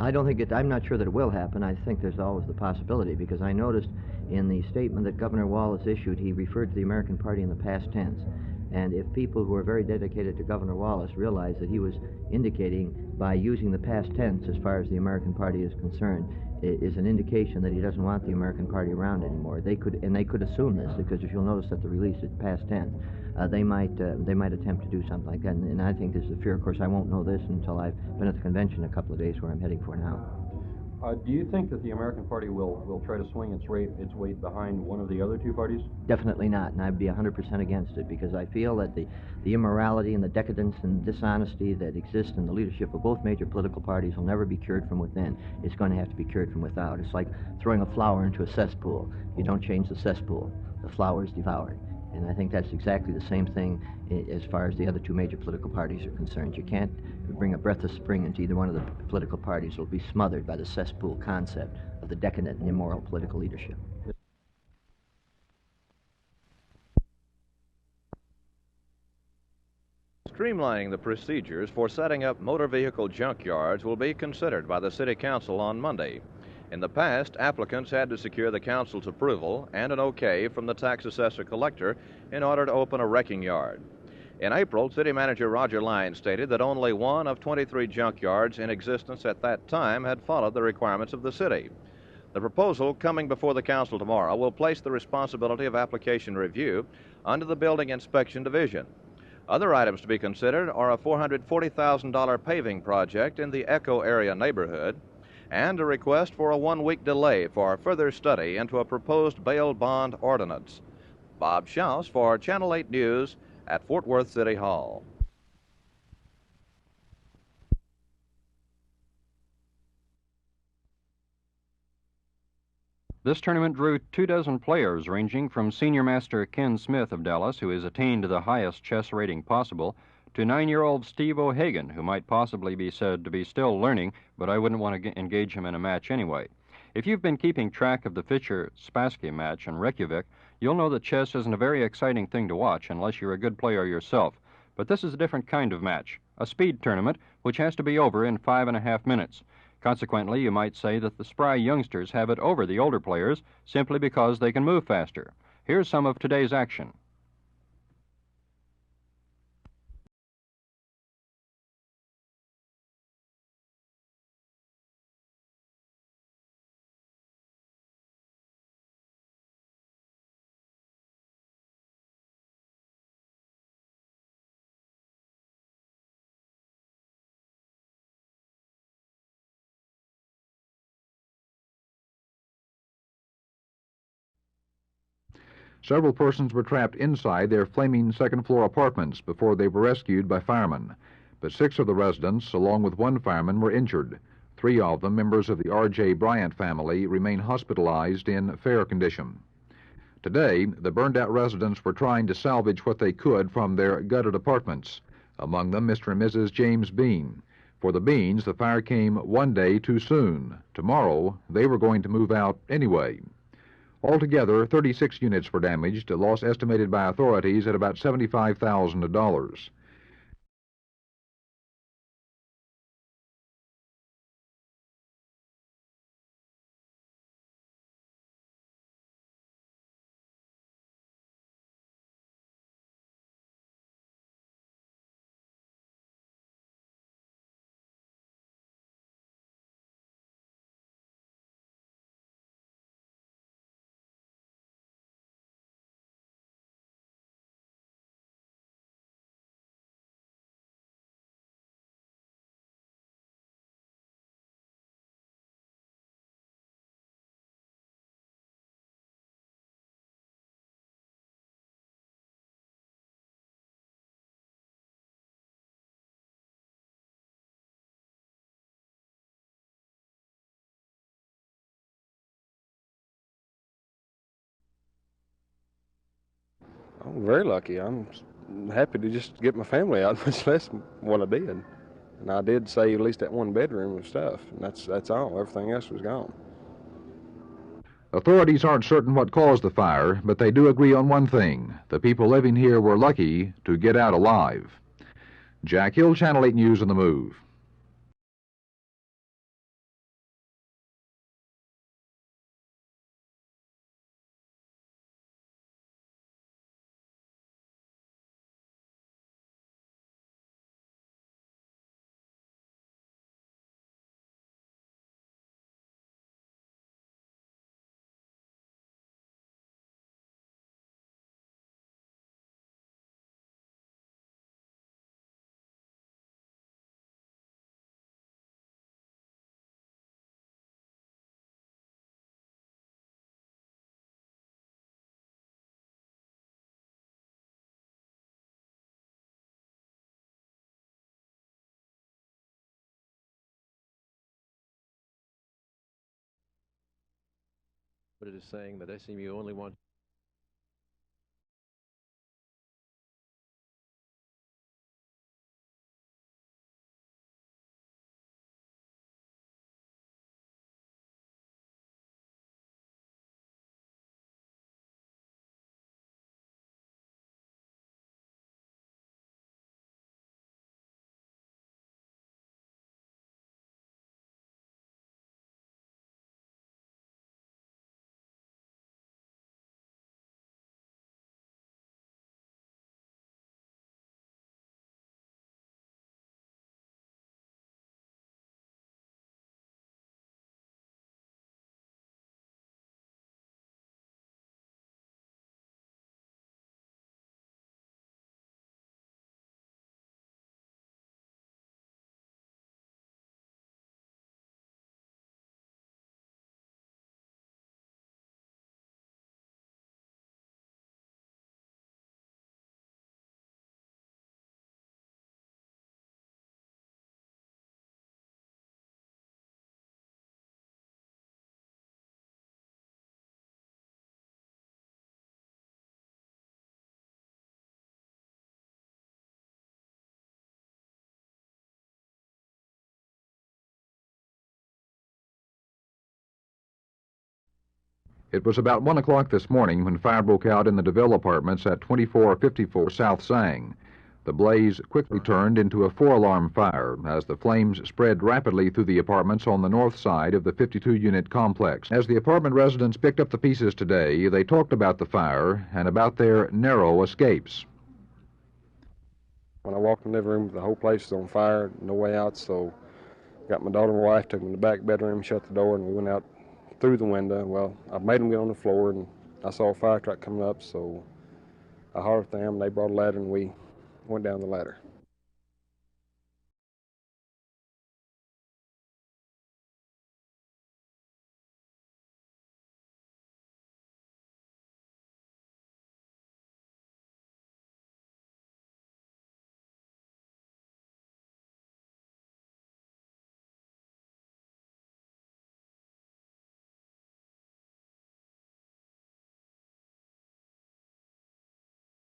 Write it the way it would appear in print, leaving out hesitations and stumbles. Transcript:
I'm not sure that it will happen. I think there's always the possibility, because I noticed in the statement that Governor Wallace issued, he referred to the American Party in the past tense. And if people who are very dedicated to Governor Wallace realize that he was indicating by using the past tense as far as the American Party is concerned, is an indication that he doesn't want the American Party around anymore. They could assume this, because if you'll notice that the release is past tense, they might attempt to do something like that. And I think this is a fear. Of course, I won't know this until I've been at the convention a couple of days, where I'm heading for now. Do you think that the American Party will try to swing its weight behind one of the other two parties? Definitely not, and I'd be 100% against it, because I feel that the immorality and the decadence and dishonesty that exist in the leadership of both major political parties will never be cured from within. It's going to have to be cured from without. It's like throwing a flower into a cesspool. You don't change the cesspool. The flower is devoured. And I think that's exactly the same thing as far as the other two major political parties are concerned. You can't bring a breath of spring into either one of the political parties. It'll be smothered by the cesspool concept of the decadent and immoral political leadership. Streamlining the procedures for setting up motor vehicle junkyards will be considered by the City Council on Monday. In the past, applicants had to secure the council's approval and an okay from the tax assessor collector in order to open a wrecking yard. In April, City Manager Roger Lyons stated that only one of 23 junkyards in existence at that time had followed the requirements of the city. The proposal coming before the council tomorrow will place the responsibility of application review under the Building Inspection Division. Other items to be considered are a $440,000 paving project in the Echo area neighborhood, and a request for a one-week delay for further study into a proposed bail bond ordinance. Bob Schaus for Channel 8 News at Fort Worth City Hall. This tournament drew 24 players, ranging from senior master Ken Smith of Dallas, who has attained the highest chess rating possible, to 9-year-old Steve O'Hagan, who might possibly be said to be still learning, but I wouldn't want to engage him in a match anyway. If you've been keeping track of the Fischer-Spassky match in Reykjavik, you'll know that chess isn't a very exciting thing to watch unless you're a good player yourself. But this is a different kind of match, a speed tournament which has to be over in 5.5 minutes. Consequently, you might say that the spry youngsters have it over the older players simply because they can move faster. Here's some of today's action. Several persons were trapped inside their flaming second-floor apartments before they were rescued by firemen. But 6 of the residents, along with 1 fireman, were injured. 3 of them, members of the R.J. Bryant family, remain hospitalized in fair condition. Today, the burned-out residents were trying to salvage what they could from their gutted apartments, among them Mr. and Mrs. James Bean. For the Beans, the fire came 1 day too soon. Tomorrow, they were going to move out anyway. Altogether, 36 units were damaged, a loss estimated by authorities at about $75,000. I'm very lucky. I'm happy to just get my family out, much less what I did. And I did save at least that 1 bedroom of stuff, and that's all. Everything else was gone. Authorities aren't certain what caused the fire, but they do agree on one thing. The people living here were lucky to get out alive. Jack Hill, Channel 8 News on the Move. but it is saying that SMU only wants It was about 1 o'clock this morning when fire broke out in the Ville Apartments at 2454 South Zang. The blaze quickly turned into a 4-alarm fire as the flames spread rapidly through the apartments on the north side of the 52-unit complex. As the apartment residents picked up the pieces today, they talked about the fire and about their narrow escapes. When I walked in the living room, the whole place was on fire, no way out, so got my daughter and my wife, took them in the back bedroom, shut the door, and we went out through the window. Well, I made them get on the floor, and I saw a fire truck coming up, so I hollered at them, they brought a ladder, and we went down the ladder.